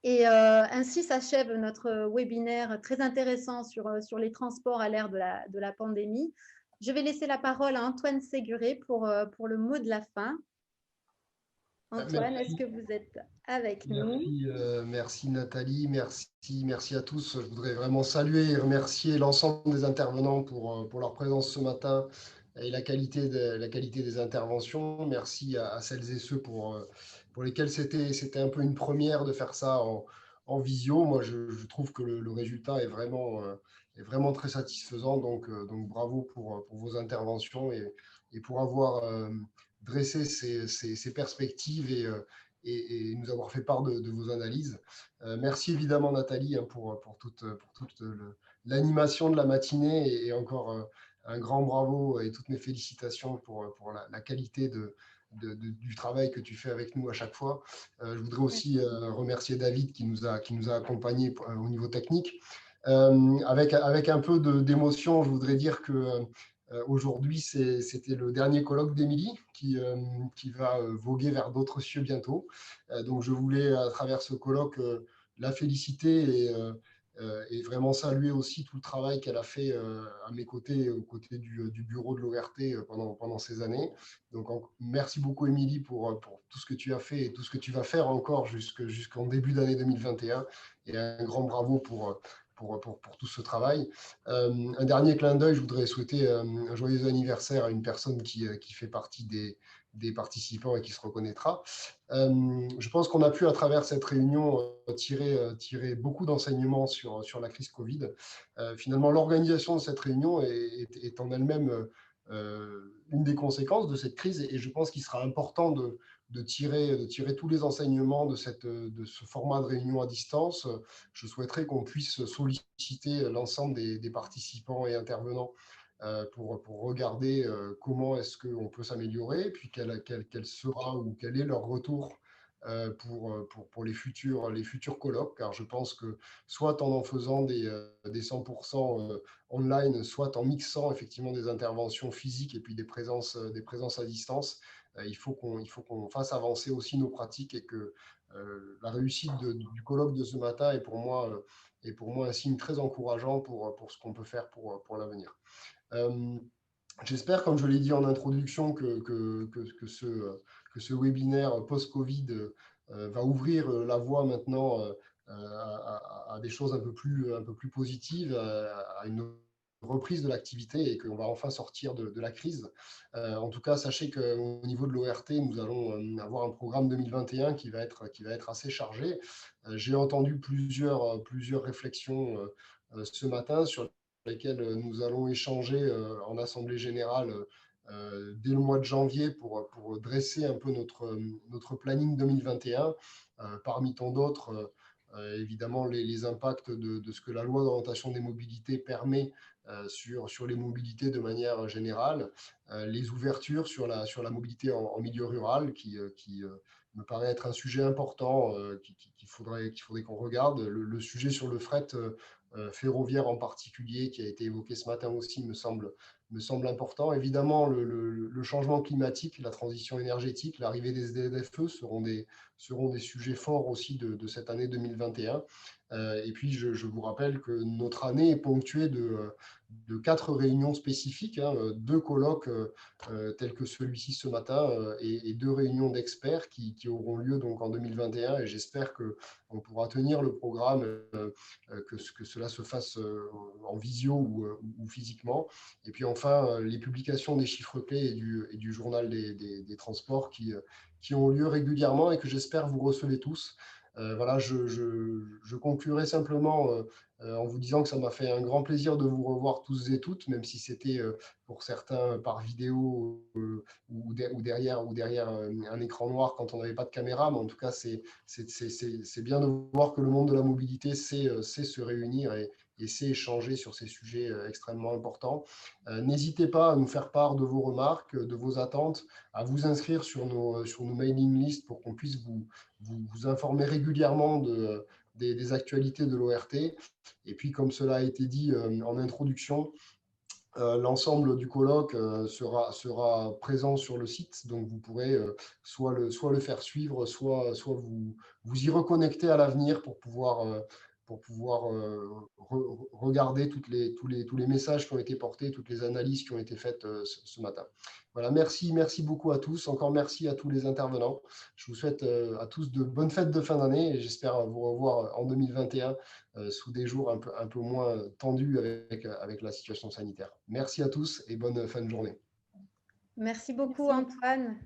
Et ainsi s'achève notre webinaire très intéressant sur les transports à l'ère de la pandémie. Je vais laisser la parole à Antoine Séguré pour le mot de la fin. Antoine, est-ce que Merci, vous êtes avec nous? merci Nathalie, merci à tous. Je voudrais vraiment saluer et remercier l'ensemble des intervenants pour leur présence ce matin et la qualité des interventions. Merci à celles et ceux pour lesquels c'était un peu une première de faire ça en visio. Moi, je trouve que le résultat est vraiment très satisfaisant. Donc bravo pour vos interventions et pour avoir dressé ces perspectives et nous avoir fait part de vos analyses. Merci évidemment Nathalie hein, pour toute l'animation de la matinée et encore un grand bravo et toutes mes félicitations pour la qualité du travail que tu fais avec nous à chaque fois. Je voudrais aussi Merci. remercier David qui nous a accompagnés au niveau technique. Avec un peu d'émotion, je voudrais dire que aujourd'hui, c'était le dernier colloque d'Émilie qui va voguer vers d'autres cieux bientôt. Donc, je voulais, à travers ce colloque, la féliciter et vraiment saluer aussi tout le travail qu'elle a fait à mes côtés, aux côtés du bureau de l'ORT pendant ces années. Donc, merci beaucoup, Émilie, pour tout ce que tu as fait et tout ce que tu vas faire encore jusqu'en début d'année 2021. Et un grand bravo pour tout ce travail. Un dernier clin d'œil, je voudrais souhaiter un joyeux anniversaire à une personne qui fait partie des participants et qui se reconnaîtra. Je pense qu'on a pu, à travers cette réunion, tirer beaucoup d'enseignements sur la crise Covid. Finalement, l'organisation de cette réunion est en elle-même une des conséquences de cette crise et je pense qu'il sera important de tirer tous les enseignements de ce format de réunion à distance. Je souhaiterais qu'on puisse solliciter l'ensemble des participants et intervenants pour regarder comment est-ce qu'on peut s'améliorer, puis quel sera ou quel est leur retour pour les futurs colloques, car je pense que soit en faisant des 100% online, soit en mixant effectivement des interventions physiques et puis des présences à distance, il faut qu'on fasse avancer aussi nos pratiques et que la réussite du colloque de ce matin est pour moi un signe très encourageant pour ce qu'on peut faire pour l'avenir. Euh, J'espère, comme je l'ai dit en introduction, que ce webinaire post-Covid va ouvrir la voie maintenant à des choses un peu plus positives, à une reprise de l'activité et qu'on va enfin sortir de la crise. En tout cas, sachez qu'au niveau de l'ORT, nous allons avoir un programme 2021 qui va être assez chargé. J'ai entendu plusieurs réflexions ce matin sur lesquels nous allons échanger en Assemblée générale dès le mois de janvier pour dresser un peu notre planning 2021. Parmi tant d'autres, évidemment, les impacts de ce que la loi d'orientation des mobilités permet sur les mobilités de manière générale, les ouvertures sur la mobilité en milieu rural qui me paraît être un sujet important qu'il faudrait qu'on regarde. Le sujet sur le fret ferroviaire en particulier, qui a été évoqué ce matin aussi, me semble important. Évidemment, le changement climatique, la transition énergétique, l'arrivée des ZFE seront des sujets forts aussi de cette année 2021. Et puis, je vous rappelle que notre année est ponctuée de 4 réunions spécifiques, hein, 2 colloques tels que celui-ci ce matin et 2 réunions d'experts qui auront lieu donc en 2021. Et j'espère qu'on pourra tenir le programme que cela se fasse en visio ou physiquement. Et puis enfin, les publications des chiffres clés et du journal des transports qui ont lieu régulièrement et que j'espère vous recevez tous. Voilà, je conclurai simplement en vous disant que ça m'a fait un grand plaisir de vous revoir tous et toutes, même si c'était pour certains par vidéo ou derrière un écran noir quand on n'avait pas de caméra. Mais en tout cas, c'est bien de voir que le monde de la mobilité sait se réunir et sait échanger sur ces sujets extrêmement importants. N'hésitez pas à nous faire part de vos remarques, de vos attentes, à vous inscrire sur nos mailing lists pour qu'on puisse vous informer régulièrement des actualités de l'ORT. Et puis, comme cela a été dit en introduction, L'ensemble du colloque sera présent sur le site, donc vous pourrez soit le faire suivre, soit vous y reconnecter à l'avenir pour pouvoir regarder tous les messages qui ont été portés, toutes les analyses qui ont été faites ce matin. Voilà, merci beaucoup à tous. Encore merci à tous les intervenants. Je vous souhaite à tous de bonnes fêtes de fin d'année et j'espère vous revoir en 2021 sous des jours un peu moins tendus avec la situation sanitaire. Merci à tous et bonne fin de journée. Merci beaucoup, Merci. Antoine.